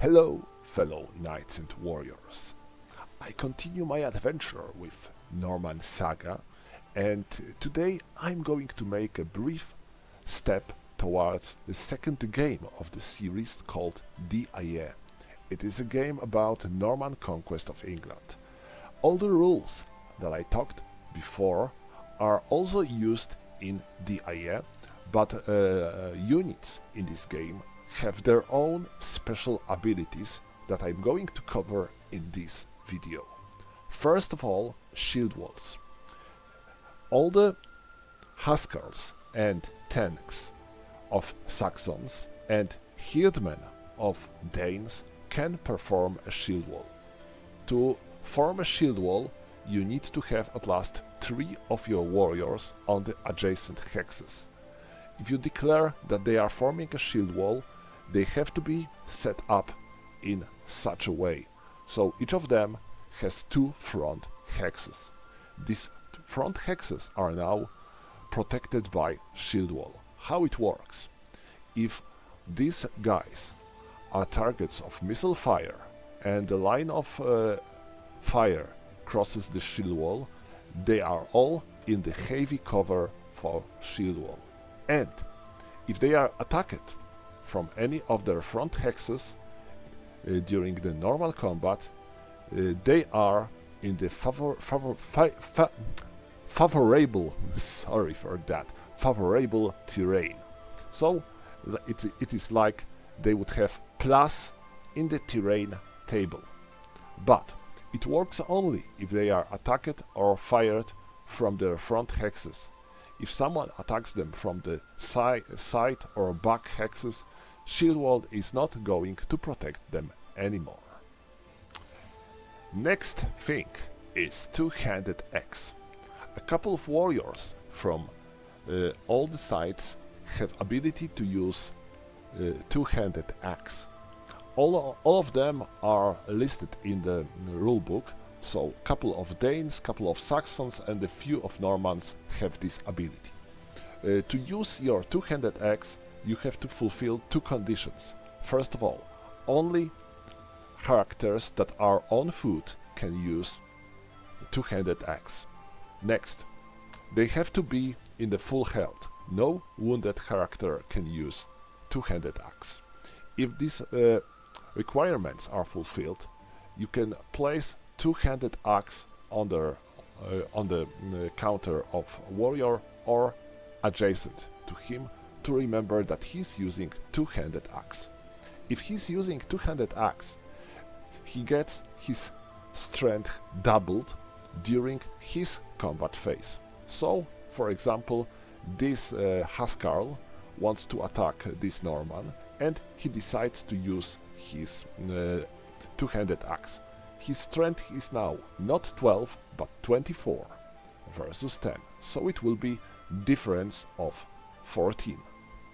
Hello, fellow knights and warriors. I continue my adventure with Norman Saga, and today I'm going to make a brief step towards the second game of the series called DIE. It is a game about Norman conquest of England. All the rules that I talked before are also used in DIE, but units in this game have their own special abilities that I'm going to cover in this video. First of all, Shieldwalls. All the Huskars and tanks of Saxons and herdmen of Danes can perform a shield wall. To form a shield wall, you need to have at least 3 of your warriors on the adjacent hexes. If you declare that they are forming a shield wall, they have to be set up in such a way. So each of them has 2 front hexes. These front hexes are now protected by shield wall. How it works? If these guys are targets of missile fire and the line of fire crosses the shield wall, they are all in the heavy cover for shield wall. And if they are attacked from any of their front hexes during the normal combat, they are in the favorable sorry for that, favorable terrain. So it is like they would have plus in the terrain table. But it works only if they are attacked or fired from their front hexes. If someone attacks them from the side or back hexes, shield wall is not going to protect them anymore. Next thing is two-handed axe. A couple of warriors from all the sides have ability to use two-handed axe. All of them are listed in the rulebook, so couple of Danes, couple of Saxons and a few of Normans have this ability. To use your two-handed axe, you have to fulfill 2 conditions. First of all, only characters that are on foot can use two-handed axe. Next, they have to be in the full health. No wounded character can use two-handed axe. If these requirements are fulfilled, you can place two-handed axe on the counter of warrior or adjacent to him to remember that he's using two-handed axe. If he's using two-handed axe, he gets his strength doubled during his combat phase. So, for example, this Huskarl wants to attack this Norman and he decides to use his two-handed axe. His strength is now not 12 but 24 versus 10, so it will be difference of 14.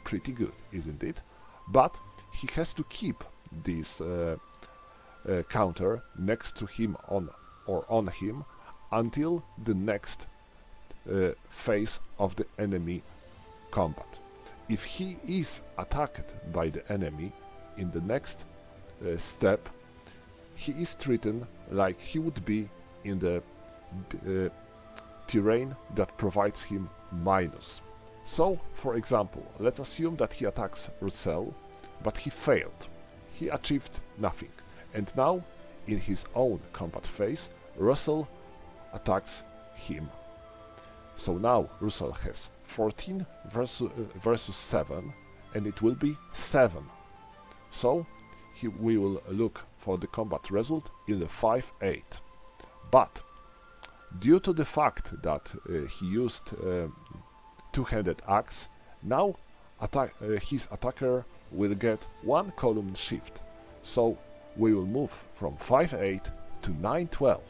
Pretty good, isn't it? But he has to keep this counter next to him on him until the next phase of the enemy combat. If he is attacked by the enemy in the next step, he is treated like he would be in the terrain that provides him minus. So, for example, let's assume that he attacks Russell, but he failed. He achieved nothing. And now, in his own combat phase, Russell attacks him. So now Russell has 14 versus 7, and it will be 7. So we will look for the combat result in the 5-8. But due to the fact that he used two-handed axe, now his attacker will get 1 column shift. So we will move from 5-8 to 9-12.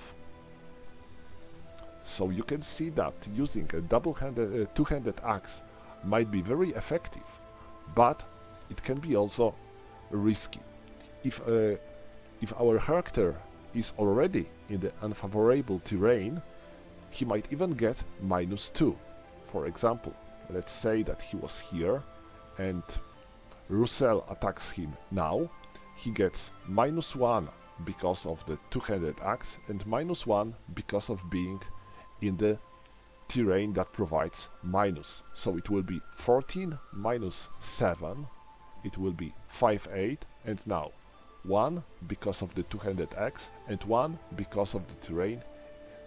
So you can see that using a two-handed axe might be very effective, but it can be also risky. If our character is already in the unfavorable terrain, he might even get -2. For example, let's say that he was here and Russell attacks him now. he gets -1 because of the two-handed axe and -1 because of being in the terrain that provides minus. So it will be 14 minus 7, it will be 5, 8, and now 1 because of the two-handed axe and 1 because of the terrain.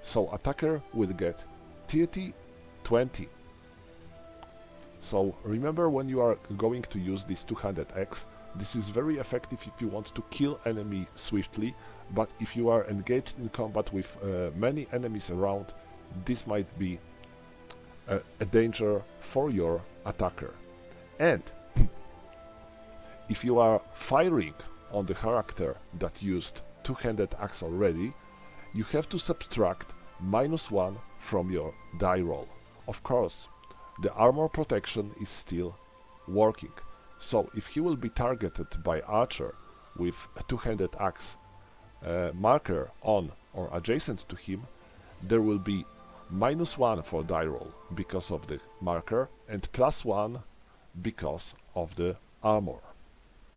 So attacker will get 30, 20. So remember, when you are going to use this two-handed axe, this is very effective if you want to kill enemy swiftly, but if you are engaged in combat with many enemies around, this might be a danger for your attacker. And if you are firing on the character that used two-handed axe already, you have to subtract -1 from your die roll. Of course, the armor protection is still working. So if he will be targeted by archer with a two-handed axe marker on or adjacent to him, there will be -1 for die roll because of the marker and +1 because of the armor.